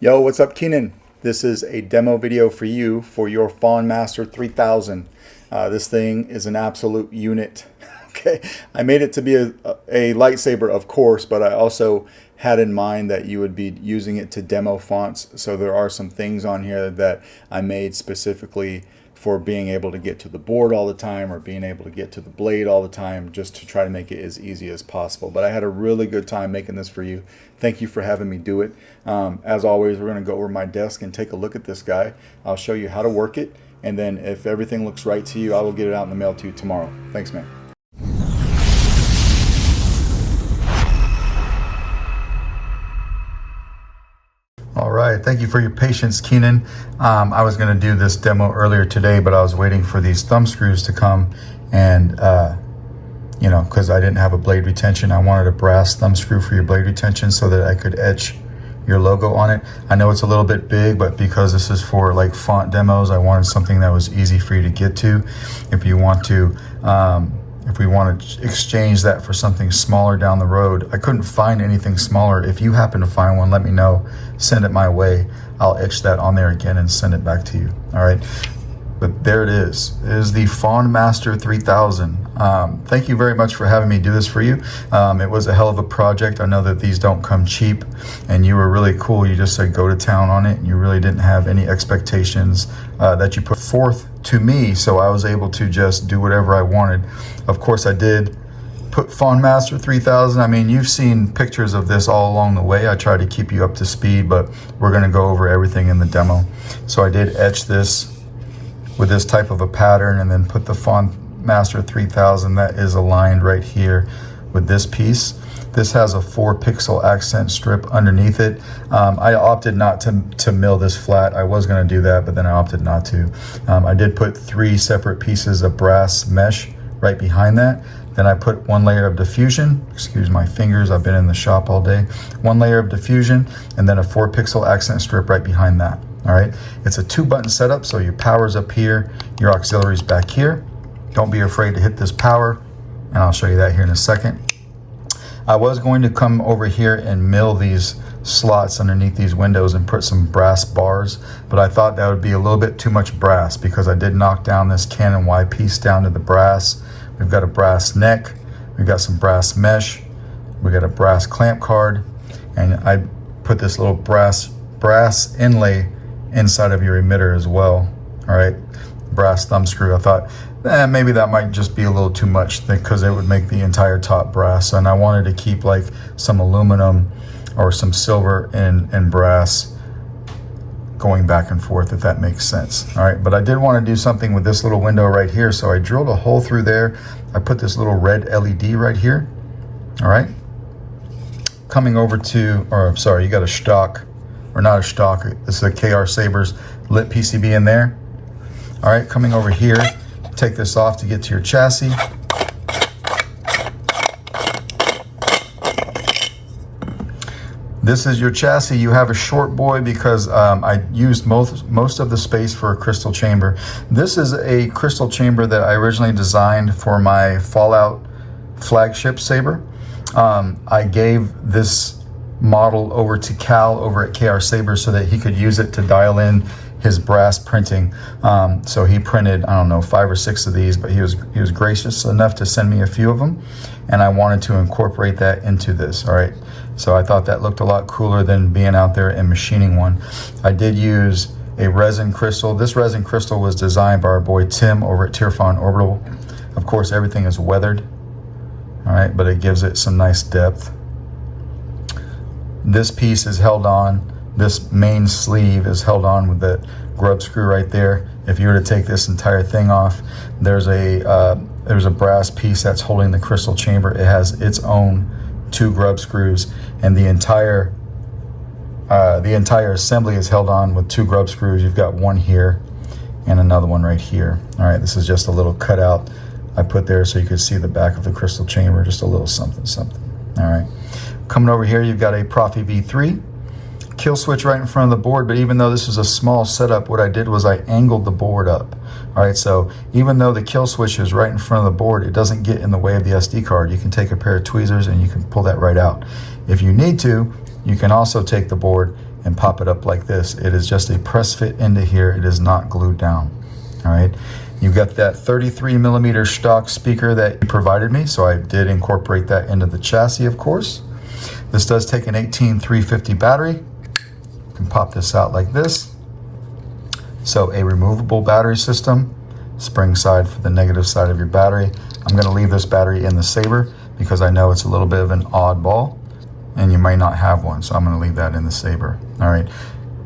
Yo, what's up, Keenan? This is a demo video for you for your Fondmaster 3000. This thing is an absolute unit. Okay, I made it to be a lightsaber, of course, but I also had in mind that you would be using it to demo fonts. So there are some things on here that I made specifically for being able to get to the board all the time or being able to get to the blade all the time, just to try to make it as easy as possible. But I had a really good time making this for you. Thank you for having me do it. As always, we're going to go over my desk and take a look at this guy. I'll show you how to work it, and then if everything looks right to you, I will get it out in the mail to you tomorrow. Thanks, man. All right, thank you for your patience, Keenan. I was going to do this demo earlier today, but I was waiting for these thumb screws to come, and you know, because I didn't have a blade retention, I wanted a brass thumb screw for your blade retention so that I could etch your logo on it. I know it's a little bit big, but because this is for like font demos, I wanted something that was easy for you to get to. If you want to, if we want to exchange that for something smaller down the road, I couldn't find anything smaller. If you happen to find one, let me know. Send it my way. I'll etch that on there again and send it back to you. All right. But there it is. It is the Fondmaster 3000. Thank you very much for having me do this for you. It was a hell of a project. I know that these don't come cheap, and you were really cool. You just said go to town on it, and you really didn't have any expectations that you put forth to me, so I was able to just do whatever I wanted. Of course, I did put Fondmaster 3000. I mean, you've seen pictures of this all along the way. I try to keep you up to speed, but we're going to go over everything in the demo. So I did etch this with this type of a pattern, and then put the Fondmaster 3000 that is aligned right here with this piece. This has a 4-pixel accent strip underneath it. I opted not to mill this flat. I was going to do that, but then I opted not to. I did put 3 separate pieces of brass mesh right behind that. Then I put 1 layer of diffusion. Excuse my fingers, I've been in the shop all day. 1 layer of diffusion, and then a 4-pixel accent strip right behind that. All right, it's a 2-button setup, so your power's up here, your auxiliary's back here. Don't be afraid to hit this power, and I'll show you that here in a second. I was going to come over here and mill these slots underneath these windows and put some brass bars, but I thought that would be a little bit too much brass, because I did knock down this Canon Y piece down to the brass. We've got a brass neck, we've got some brass mesh, we got a brass clamp card, and I put this little brass inlay inside of your emitter as well. All right, brass thumb screw. I thought maybe that might just be a little too much, because it would make the entire top brass, and I wanted to keep like some aluminum or some silver and brass going back and forth, if that makes sense. All right, but I did want to do something with this little window right here, so I drilled a hole through there. I put this little red LED right here. All right, coming over to, or sorry, you got a stock, or not a stock, this is a Sabers lit PCB in there. All right, coming over here, take this off to get to your chassis. This is your chassis. You have a short boy because I used most of the space for a crystal chamber. This is a crystal chamber that I originally designed for my Fallout flagship Saber. I gave this model over to Cal over at Sabers so that he could use it to dial in his brass printing. So he printed, I don't know, 5 or 6 of these, but he was gracious enough to send me a few of them, and I wanted to incorporate that into this. All right, so I thought that looked a lot cooler than being out there and machining one. I did use a resin crystal. This resin crystal was designed by our boy Tim over at Tirfon Orbital. Of course, everything is weathered, all right, but it gives it some nice depth. This piece is held on, this main sleeve is held on with that grub screw right there. If you were to take this entire thing off, there's a brass piece that's holding the crystal chamber. It has its own 2 grub screws, and the entire assembly is held on with 2 grub screws. You've got one here and another one right here. All right, this is just a little cutout I put there so you could see the back of the crystal chamber, just a little something. All right. Coming over here, you've got a Proffie V3 kill switch right in front of the board, but even though this is a small setup, what I did was I angled the board up. All right, so even though the kill switch is right in front of the board, it doesn't get in the way of the SD card. You can take a pair of tweezers and you can pull that right out. If you need to, you can also take the board and pop it up like this. It is just a press fit into here. It is not glued down. All right. You've got that 33 millimeter stock speaker that you provided me, so I did incorporate that into the chassis, of course. This does take an 18350 battery. You can pop this out like this. So a removable battery system, spring side for the negative side of your battery. I'm going to leave this battery in the Saber because I know it's a little bit of an oddball and you might not have one, so I'm going to leave that in the Saber. All right.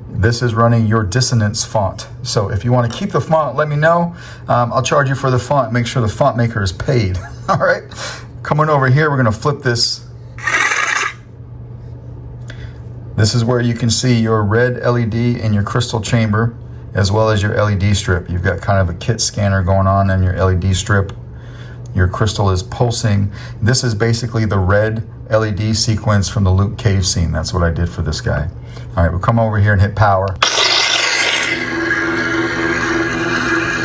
This is running your dissonance font. So if you want to keep the font, let me know. I'll charge you for the font. Make sure the font maker is paid. All right. Coming over here, we're going to flip this. This is where you can see your red LED in your crystal chamber, as well as your LED strip. You've got kind of a kit scanner going on in your LED strip. Your crystal is pulsing. This is basically the red LED sequence from the Luke cave scene. That's what I did for this guy. All right, we'll come over here and hit power.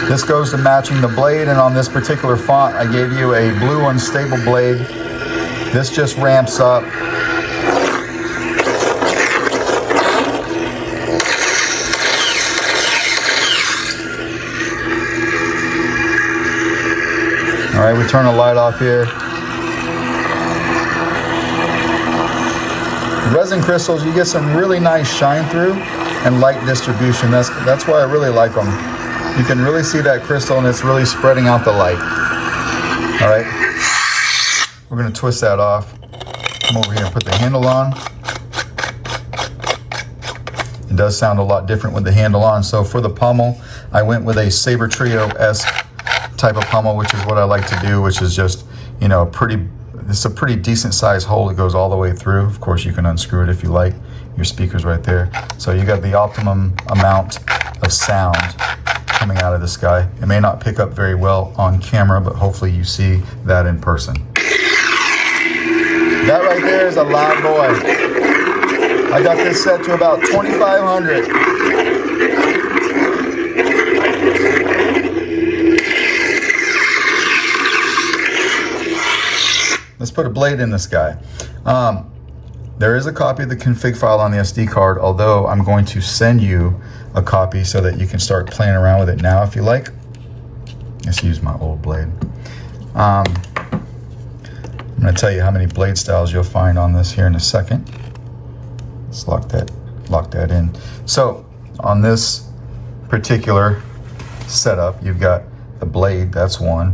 This goes to matching the blade, and on this particular font, I gave you a blue unstable blade. This just ramps up. All right, we turn the light off here. Resin crystals, you get some really nice shine through and light distribution. That's why I really like them. You can really see that crystal and it's really spreading out the light. All right, we're gonna twist that off. Come over here and put the handle on. It does sound a lot different with the handle on. So for the pommel, I went with a Saber Trio-esque type of pommel, which is what I like to do, which is just, you know, it's a pretty decent size hole that goes all the way through. Of course, you can unscrew it if you like. Your speaker's right there. So you got the optimum amount of sound coming out of this guy. It may not pick up very well on camera, but hopefully you see that in person. That right there is a loud boy. I got this set to about 2,500. Let's put a blade in this guy. There is a copy of the config file on the SD card, although I'm going to send you a copy so that you can start playing around with it now if you like. Let's use my old blade. I'm going to tell you how many blade styles you'll find on this here in a second. Let's lock that in. So on this particular setup, you've got the blade, that's 1,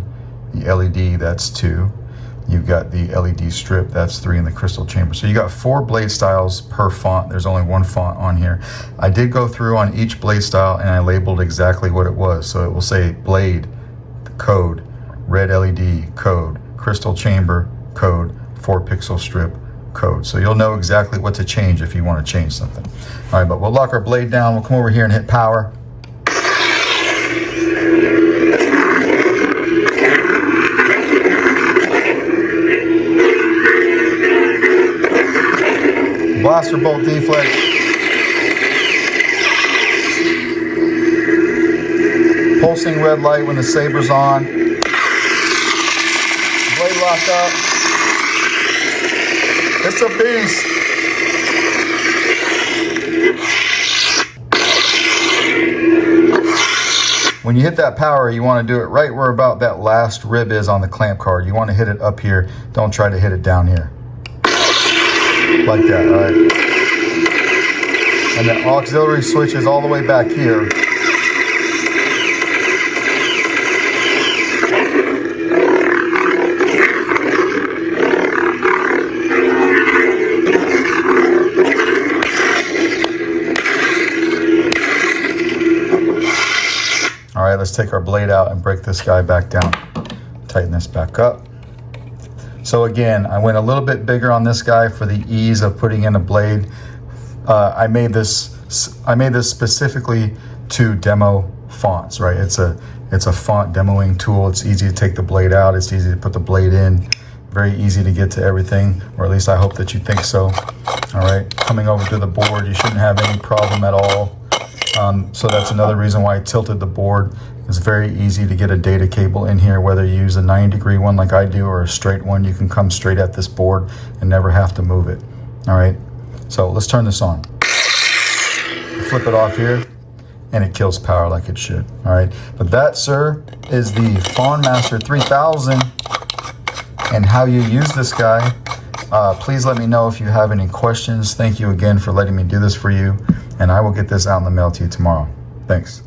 the LED, that's 2. You've got the LED strip, that's 3 in the crystal chamber. So you got 4 blade styles per font. There's only 1 font on here. I did go through on each blade style and I labeled exactly what it was. So it will say blade, code, red LED, code, crystal chamber, code, 4 pixel strip, code. So you'll know exactly what to change if you want to change something. All right, but we'll lock our blade down. We'll come over here and hit power. Blaster bolt deflect. Pulsing red light when the Saber's on. Blade locked up. It's a beast. When you hit that power, you want to do it right where about that last rib is on the clamp card. You want to hit it up here. Don't try to hit it down here. Like that, all right? And the auxiliary switch is all the way back here. All right, let's take our blade out and break this guy back down. Tighten this back up. So again, I went a little bit bigger on this guy for the ease of putting in a blade. I made this specifically to demo fonts, right? It's a font demoing tool. It's easy to take the blade out. It's easy to put the blade in. Very easy to get to everything, or at least I hope that you think so. All right, coming over to the board, you shouldn't have any problem at all. So that's another reason why I tilted the board. It's very easy to get a data cable in here, whether you use a 90-degree one like I do or a straight one. You can come straight at this board and never have to move it. All right, so let's turn this on. flip it off here, and it kills power like it should. All right, but that, sir, is the Fondmaster 3000 and how you use this guy. Please let me know if you have any questions. Thank you again for letting me do this for you, and I will get this out in the mail to you tomorrow. Thanks.